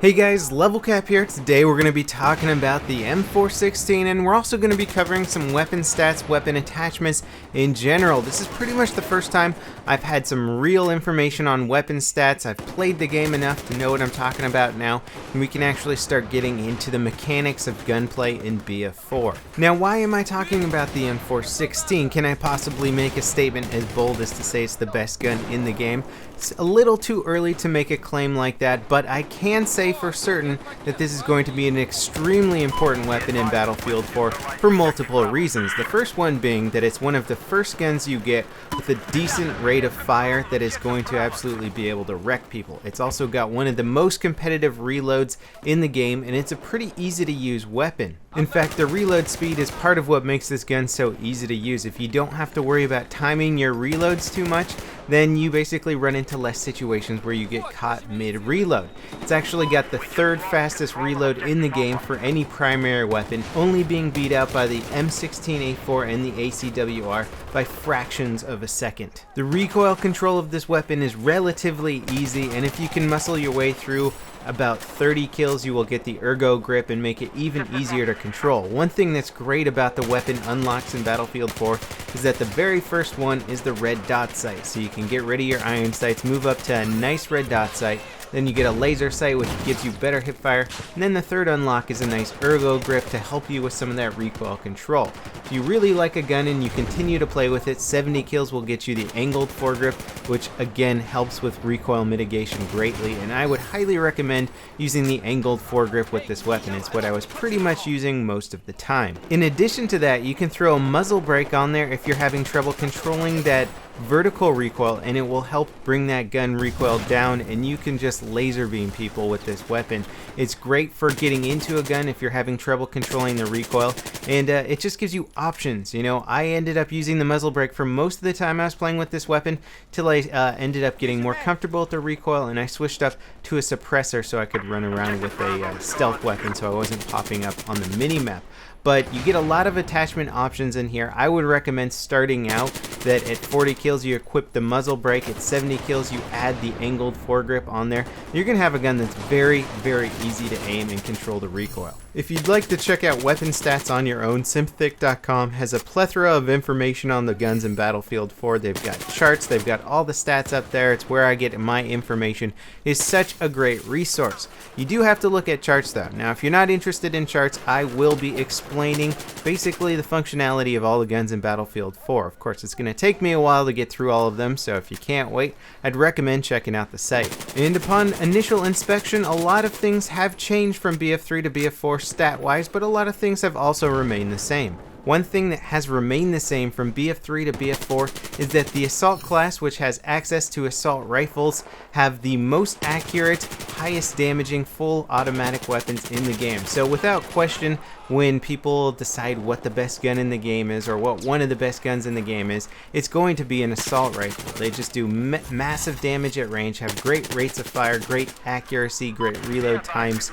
Hey guys, LevelCap here. Today we're going to be talking about the M416 and we're also going to be covering some weapon stats, weapon attachments in general. This is pretty much the first time I've had some real information on weapon stats. I've played the game enough to know what I'm talking about now, and we can actually start getting into the mechanics of gunplay in BF4. Now, why am I talking about the M416? Can I possibly make a statement as bold as to say it's the best gun in the game? It's a little too early to make a claim like that, but I can say for certain that this is going to be an extremely important weapon in Battlefield 4 for multiple reasons. The first one being that it's one of the first guns you get with a decent rate of fire that is going to absolutely be able to wreck people. It's also got one of the most competitive reloads in the game, and it's a pretty easy to use weapon. In fact, the reload speed is part of what makes this gun so easy to use. If you don't have to worry about timing your reloads too much, then you basically run into less situations where you get caught mid-reload. It's actually got the third fastest reload in the game for any primary weapon, only being beat out by the M16A4 and the ACWR by fractions of a second. The recoil control of this weapon is relatively easy, and if you can muscle your way through about 30 kills, you will get the ergo grip and make it even easier to control. One thing that's great about the weapon unlocks in Battlefield 4 is that the very first one is the red dot sight, so you can get rid of your iron sights, move up to a nice red dot sight. Then you get a laser sight, which gives you better hip fire, and then the third unlock is a nice ergo grip to help you with some of that recoil control. If you really like a gun and you continue to play with it, 70 kills will get you the angled foregrip, which again helps with recoil mitigation greatly, and I would highly recommend using the angled foregrip with this weapon. It's what I was pretty much using most of the time. In addition to that, you can throw a muzzle brake on there if you're having trouble controlling that vertical recoil, and it will help bring that gun recoil down, and you can just laser beam people with this weapon. It's great for getting into a gun if you're having trouble controlling the recoil, and it just gives you options. You know, I ended up using the muzzle brake for most of the time I was playing with this weapon till I ended up getting more comfortable with the recoil, and I switched up to a suppressor so I could run around with a stealth weapon so I wasn't popping up on the mini-map. But you get a lot of attachment options in here. I would recommend starting out that at 40 kills you equip the muzzle brake, at 70 kills you add the angled foregrip on there. You're going to have a gun that's very, very easy to aim and control the recoil. If you'd like to check out weapon stats on your own, Synthic.com has a plethora of information on the guns in Battlefield 4. They've got charts, they've got all the stats up there. It's where I get my information. It's such a great resource. You do have to look at charts though. Now, if you're not interested in charts, I will be explaining basically the functionality of all the guns in Battlefield 4. Of course, it's going to take me a while to get through all of them, so if you can't wait, I'd recommend checking out the site. And upon initial inspection, a lot of things have changed from BF3 to BF4 stat-wise, but a lot of things have also remained the same. One thing that has remained the same from BF3 to BF4 is that the assault class, which has access to assault rifles, have the most accurate, highest damaging full automatic weapons in the game. So without question, when people decide what the best gun in the game is, or what one of the best guns in the game is, it's going to be an assault rifle. They just do massive damage at range, have great rates of fire, great accuracy, great reload times.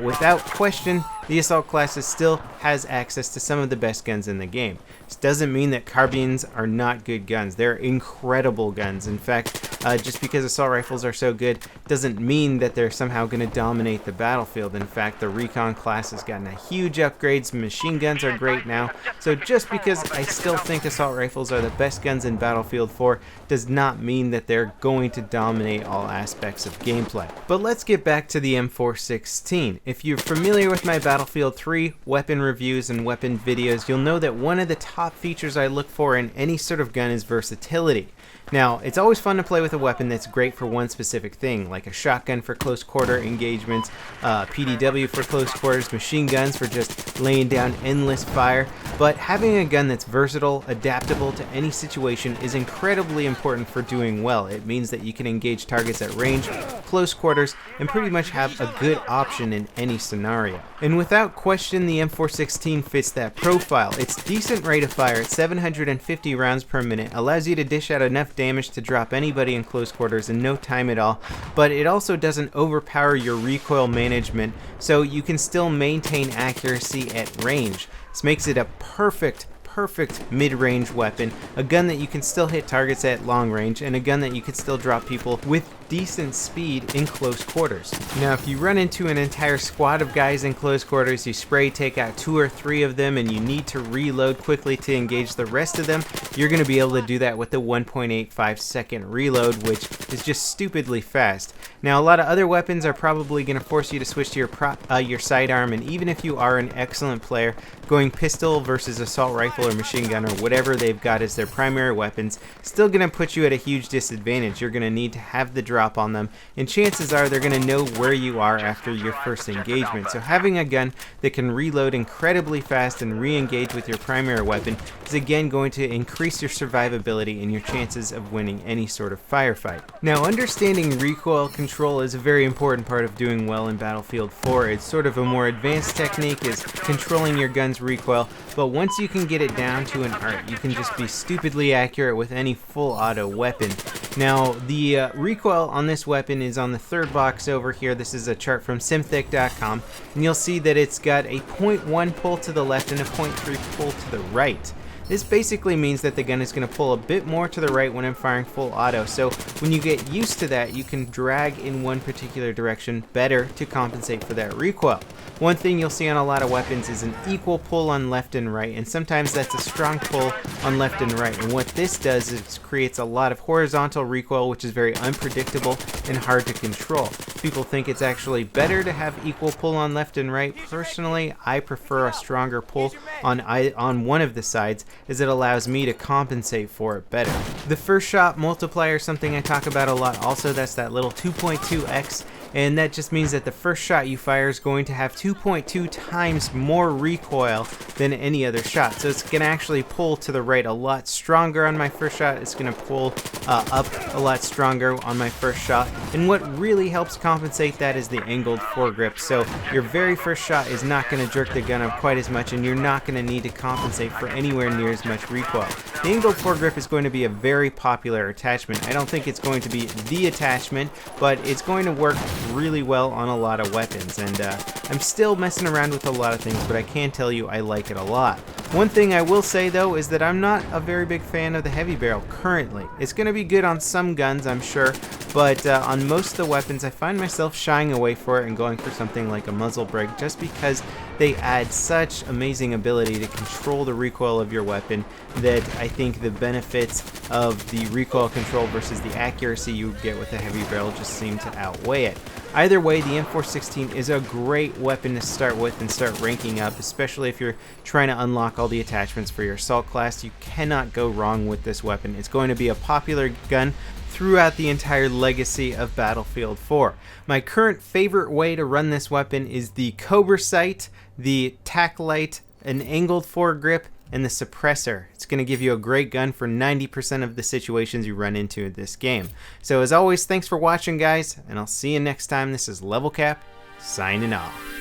Without question, the assault class still has access to some of the best guns in the game. This doesn't mean that carbines are not good guns. They're incredible guns. In fact, just because assault rifles are so good doesn't mean that they're somehow going to dominate the battlefield. In fact, the recon class has gotten a huge upgrades. Machine guns are great now. So just because I still think assault rifles are the best guns in Battlefield 4 does not mean that they're going to dominate all aspects of gameplay. But let's get back to the M416. If you're familiar with my Battlefield 3 weapon reviews and weapon videos, you'll know that one of the top features I look for in any sort of gun is versatility. Now, it's always fun to play with a weapon that's great for one specific thing, like a shotgun for close quarter engagements, PDW for close quarters, machine guns for just laying down endless fire. But having a gun that's versatile, adaptable to any situation is incredibly important for doing well. It means that you can engage targets at range, close quarters, and pretty much have a good option in any scenario. And without question, the M416 fits that profile. Its decent rate of fire at 750 rounds per minute allows you to dish out enough damage to drop anybody in close quarters in no time at all, but it also doesn't overpower your recoil management, so you can still maintain accuracy at range. This makes it a perfect perfect mid-range weapon, a gun that you can still hit targets at long range, and a gun that you can still drop people with decent speed in close quarters. Now, if you run into an entire squad of guys in close quarters, you spray take out 2 or 3 of them, and you need to reload quickly to engage the rest of them, you're going to be able to do that with the 1.85 second reload, which is just stupidly fast. Now, a lot of other weapons are probably going to force you to switch to your sidearm, and even if you are an excellent player, going pistol versus assault rifle or machine gun or whatever they've got as their primary weapons, still going to put you at a huge disadvantage. You're going to need to have the drop on them, and chances are they're going to know where you are after your first engagement. So having a gun that can reload incredibly fast and re-engage with your primary weapon is again going to increase your survivability and your chances of winning any sort of firefight. Now, understanding recoil control is a very important part of doing well in Battlefield 4. It's sort of a more advanced technique, is controlling your gun's recoil, but once you can get it down to an art, you can just be stupidly accurate with any full auto weapon. Now, the recoil on this weapon is on the third box over here. This is a chart from simthic.com, and you'll see that it's got a 0.1 pull to the left and a 0.3 pull to the right. This basically means that the gun is going to pull a bit more to the right when I'm firing full auto, so when you get used to that, you can drag in one particular direction better to compensate for that recoil. One thing you'll see on a lot of weapons is an equal pull on left and right, and sometimes that's a strong pull on left and right, and what this does is creates a lot of horizontal recoil, which is very unpredictable and hard to control. People think it's actually better to have equal pull on left and right. Personally, I prefer a stronger pull on one of the sides, as it allows me to compensate for it better. The first shot multiplier is something I talk about a lot also. That's that little 2.2x, and that just means that the first shot you fire is going to have 2.2 times more recoil than any other shot. So it's going to actually pull to the right a lot stronger on my first shot. It's going to pull up a lot stronger on my first shot. And what really helps compensate that is the angled foregrip. So your very first shot is not going to jerk the gun up quite as much, and you're not going to need to compensate for anywhere near as much recoil. The angled foregrip is going to be a very popular attachment. I don't think it's going to be the attachment, but it's going to work really well on a lot of weapons, and I'm still messing around with a lot of things, but I can tell you I like it a lot. One thing I will say though is that I'm not a very big fan of the heavy barrel currently. It's going to be good on some guns, I'm sure, but on most of the weapons I find myself shying away for it and going for something like a muzzle brake, just because they add such amazing ability to control the recoil of your weapon that I think the benefits of the recoil control versus the accuracy you get with a heavy barrel just seem to outweigh it. Either way, the M416 is a great weapon to start with and start ranking up, especially if you're trying to unlock all the attachments for your assault class. You cannot go wrong with this weapon. It's going to be a popular gun throughout the entire legacy of Battlefield 4. My current favorite way to run this weapon is the Cobra sight, the tack light, an angled foregrip, and the suppressor. It's going to give you a great gun for 90% of the situations you run into in this game. So as always, thanks for watching, guys, and I'll see you next time. This is LevelCap, signing off.